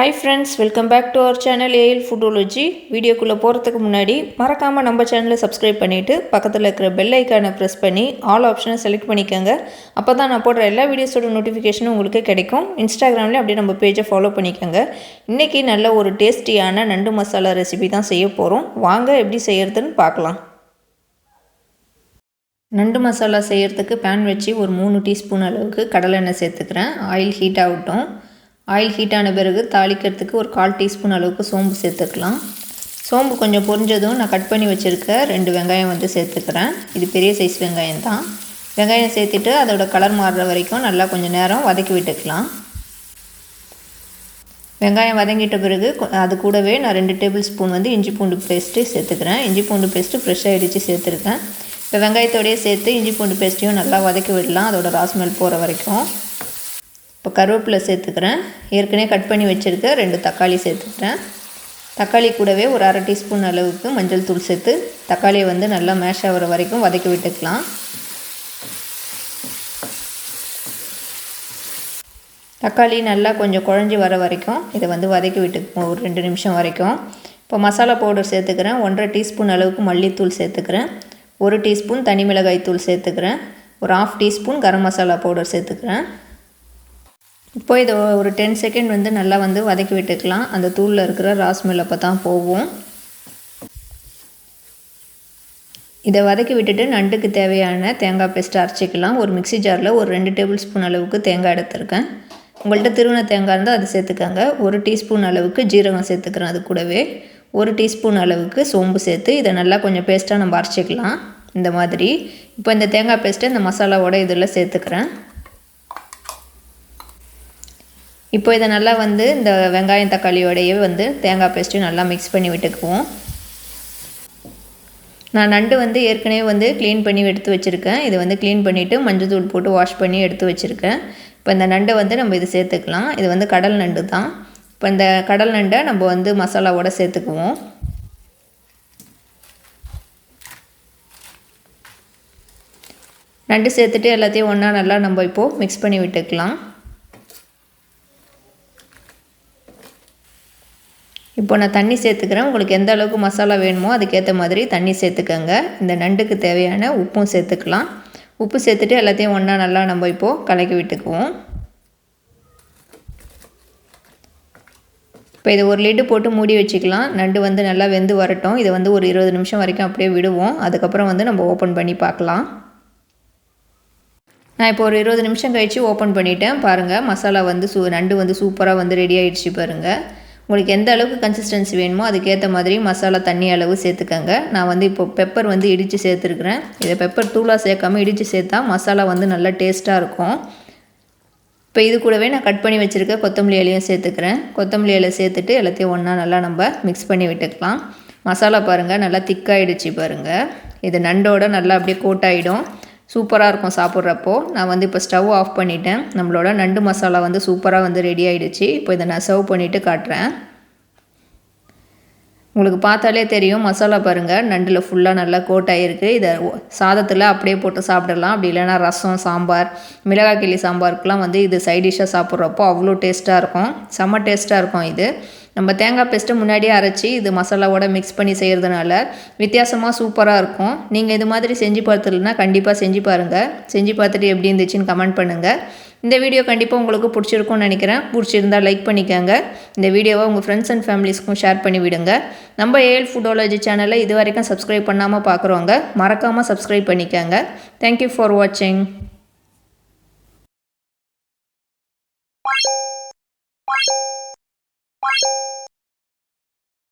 Hi friends, welcome back to our channel AL Foodology. வீடியோக்குள்ள போறதுக்கு முன்னாடி மறக்காம நம்ம சேனலை சப்ஸ்கிரைப் பண்ணிட்டு பக்கத்துல இருக்கிற பெல் ஐகானை பிரஸ் பண்ணி ஆல் ஆப்ஷனை செலக்ட் பண்ணிக்கங்க. அப்பதான் நான் போடுற எல்லா வீடியோஸோட நோட்டிஃபிகேஷனும் உங்களுக்கு கிடைக்கும். இன்ஸ்டாகிராம்ல அப்படியே நம்ம பேஜை ஃபாலோ பண்ணிக்கங்க. இன்னைக்கு நல்ல ஒரு டேஸ்டியான நண்டு மசாலா ரெசிபி தான் செய்ய போறோம். வாங்க எப்படி செய்யறதுன்னு பார்க்கலாம். நண்டு மசாலா செய்யறதுக்கு pan வச்சு ஒரு 3 டீஸ்பூன் அளவுக்கு கடலை எண்ணெய் சேர்த்துக்கிறேன். ஆயில் ஹீட் ஆகட்டும். ஆயில் ஹீட் ஆன பிறகு தாளிக்கிறதுக்கு ஒரு 1/4 டீஸ்பூன் அளவுக்கு சோம்பு சேர்த்துக்கலாம். சோம்பு கொஞ்சம் பொரிஞ்சதும் நான் கட் பண்ணி வச்சுருக்க 2 வெங்காயம் வந்து சேர்த்துக்கிறேன். இது பெரிய சைஸ் வெங்காயம் தான். வெங்காயம் சேர்த்துட்டு அதோட கலர் மாறுற வரைக்கும் நல்லா கொஞ்சம் நேரம் வதக்கி விட்டுக்கலாம். வெங்காயம் வதங்கிட்ட பிறகு அது கூடவே நான் 2 டேபிள் ஸ்பூன் வந்து இஞ்சி பூண்டு பேஸ்ட்டு சேர்த்துக்கிறேன். இஞ்சி பூண்டு பேஸ்ட்டு ஃப்ரெஷ்ஷாக இடித்து சேர்த்துருக்கேன். இப்போ வெங்காயத்தோடையே சேர்த்து இஞ்சி பூண்டு பேஸ்ட்டையும் நல்லா வதக்கி விடலாம், அதோட ராஸ்மெல் போகிற வரைக்கும். இப்போ கருவேப்பிலை சேர்த்துக்கிறேன். ஏற்கனவே கட் பண்ணி வச்சுருக்க 2 தக்காளி சேர்த்துக்கிறேன். தக்காளி கூடவே ஒரு 1/2 டீஸ்பூன் அளவுக்கு மஞ்சள் தூள் சேர்த்து தக்காளியை வந்து நல்லா மேஷ் ஆகிற வரைக்கும் வதக்கி விட்டுக்கலாம். தக்காளி நல்லா கொஞ்சம் குழஞ்சி வர வரைக்கும் இதை வந்து வதக்கி விட்டுக்குவோம் ஒரு 2 நிமிஷம் வரைக்கும். இப்போ மசாலா பவுடர் சேர்த்துக்கிறேன். 1/2 டீஸ்பூன் அளவுக்கு மல்லித்தூள் சேர்த்துக்கிறேன். 1 டீஸ்பூன் தனி மிளகாய் தூள் சேர்த்துக்கிறேன். ஒரு 1/2 டீஸ்பூன் கரம் மசாலா பவுடர் சேர்த்துக்கிறேன். இப்போ இதை ஒரு 10 செகண்ட் வந்து நல்லா வந்து வதக்கி விட்டுக்கலாம். அந்த தூளில் இருக்கிற ராஸ்மெல் அப்போ தான் போகும். இதை வதக்கி விட்டுட்டு நண்டுக்கு தேவையான தேங்காய் பேஸ்ட்டு அரைச்சிக்கலாம். ஒரு மிக்ஸி ஜாரில் ஒரு 2 டேபிள் ஸ்பூன் அளவுக்கு தேங்காய் எடுத்துருக்கேன். உங்கள்கிட்ட திருவண்ண தேங்காய் இருந்தால் அது சேர்த்துக்கங்க. 1 டீஸ்பூன் அளவுக்கு ஜீரகம் சேர்த்துக்கிறேன். அது கூடவே 1 டீஸ்பூன் அளவுக்கு சோம்பு சேர்த்து இதை நல்லா கொஞ்சம் பேஸ்ட்டாக நம்ம அரைச்சிக்கலாம் இந்த மாதிரி. இப்போ இந்த தேங்காய் பேஸ்ட்டை இந்த மசாலாவோட இதில் சேர்த்துக்கிறேன். இப்போ இதை நல்லா வந்து இந்த வெங்காயம் தக்காளியோடையே வந்து தேங்காய் பேஸ்ட்டையும் நல்லா மிக்ஸ் பண்ணி விட்டுக்குவோம். நான் நண்டு வந்து ஏற்கனவே வந்து க்ளீன் பண்ணி எடுத்து வச்சுருக்கேன். இதை வந்து க்ளீன் பண்ணிவிட்டு மஞ்சள் தூள் போட்டு வாஷ் பண்ணி எடுத்து வச்சுருக்கேன். இப்போ இந்த நண்டை வந்து நம்ம இது சேர்த்துக்கலாம். இது வந்து கடல் நண்டு தான். இப்போ இந்த கடல் நண்டை நம்ம வந்து மசாலாவோட சேர்த்துக்குவோம். நண்டு சேர்த்துட்டு எல்லாத்தையும் ஒன்றா நல்லா நம்ம இப்போது மிக்ஸ் பண்ணி விட்டுக்கலாம். இப்போ நான் தண்ணி சேர்த்துக்கிறேன். உங்களுக்கு எந்த அளவுக்கு மசாலா வேணுமோ அதுக்கேற்ற மாதிரி தண்ணி சேர்த்துக்கங்க. இந்த நண்டுக்கு தேவையான உப்பும் சேர்த்துக்கலாம். உப்பு சேர்த்துட்டு எல்லாத்தையும் ஒன்றா நல்லா நம்ம இப்போது கலக்கி விட்டுக்குவோம். இப்போ இதை ஒரு லிட்டு போட்டு மூடி வச்சுக்கலாம். நண்டு வந்து நல்லா வெந்து வரட்டும். இதை வந்து ஒரு 20 நிமிஷம் வரைக்கும் அப்படியே விடுவோம். அதுக்கப்புறம் வந்து நம்ம ஓப்பன் பண்ணி பார்க்கலாம். நான் இப்போ ஒரு 20 நிமிஷம் கழித்து ஓப்பன் பண்ணிவிட்டேன். பாருங்கள், மசாலா வந்து நண்டு வந்து சூப்பராக வந்து ரெடி ஆகிடுச்சு பாருங்கள். உங்களுக்கு எந்த அளவுக்கு கன்சிஸ்டன்சி வேணுமோ அதுக்கேற்ற மாதிரி மசாலா தண்ணி அளவு சேர்த்துக்கங்க. நான் வந்து இப்போ பெப்பர் வந்து இடித்து சேர்த்துருக்குறேன். இதை பெப்பர் தூளாக சேர்க்காமல் இடித்து சேர்த்தா மசாலா வந்து நல்லா டேஸ்ட்டாக இருக்கும். இப்போ இது கூடவே நான் கட் பண்ணி வச்சுருக்க கொத்தமல்லி இலையும் சேர்த்துக்கிறேன். கொத்தமல்லி இலை சேர்த்துட்டு எல்லாத்தையும் ஒன்றா நல்லா நம்ம மிக்ஸ் பண்ணி விட்டுக்கலாம். மசாலா பாருங்கள் நல்லா திக்காகிடுச்சு பாருங்கள். இது நண்டோட நல்லா அப்படியே கோட் ஆகிடும். சூப்பராக இருக்கும் சாப்பிட்றப்போ. நான் வந்து இப்போ ஸ்டவ் ஆஃப் பண்ணிட்டேன். நம்மளோட நண்டு மசாலா வந்து சூப்பராக வந்து ரெடி ஆகிடுச்சு. இப்போ இதை நான் சர்வ் பண்ணிவிட்டு காட்டுறேன். உங்களுக்கு பார்த்தாலே தெரியும் மசாலா பாருங்கள் நண்டில் ஃபுல்லாக நல்லா கோட் ஆகிருக்கு. இதை சாதத்தில் அப்படியே போட்டு சாப்பிடலாம். அப்படி இல்லைனா ரசம், சாம்பார், மிளகாய் கிள்ளி சாம்பாருக்குலாம் வந்து இது சைட் டிஷ்ஷாக சாப்பிட்றப்போ அவ்வளோ டேஸ்ட்டாக இருக்கும். செம்ம டேஸ்ட்டாக இருக்கும். இது நம்ம தேங்காய் பேஸ்ட்டை முன்னாடியே அரைச்சி இது மசாலாவோட மிக்ஸ் பண்ணி செய்கிறதுனால வித்தியாசமாக சூப்பராக இருக்கும். நீங்கள் இது மாதிரி செஞ்சு பார்த்துலனா கண்டிப்பாக செஞ்சு பாருங்கள். செஞ்சு பார்த்துட்டு எப்படி இருந்துச்சுன்னு கமெண்ட் பண்ணுங்கள். இந்த வீடியோ கண்டிப்பாக உங்களுக்கு பிடிச்சிருக்கும்னு நினைக்கிறேன். பிடிச்சிருந்தால் லைக் பண்ணிக்கோங்க. இந்த வீடியோவை உங்கள் ஃப்ரெண்ட்ஸ் அண்ட் ஃபேமிலிஸ்க்கும் ஷேர் பண்ணி விடுங்க. நம்ம ஏஎல் ஃபுட்ology சேனலை இது வரைக்கும் சப்ஸ்கிரைப் பண்ணாமல் பார்க்குறவங்க மறக்காமல் சப்ஸ்கிரைப் பண்ணிக்கோங்க. தேங்க்யூ ஃபார் வாட்சிங்.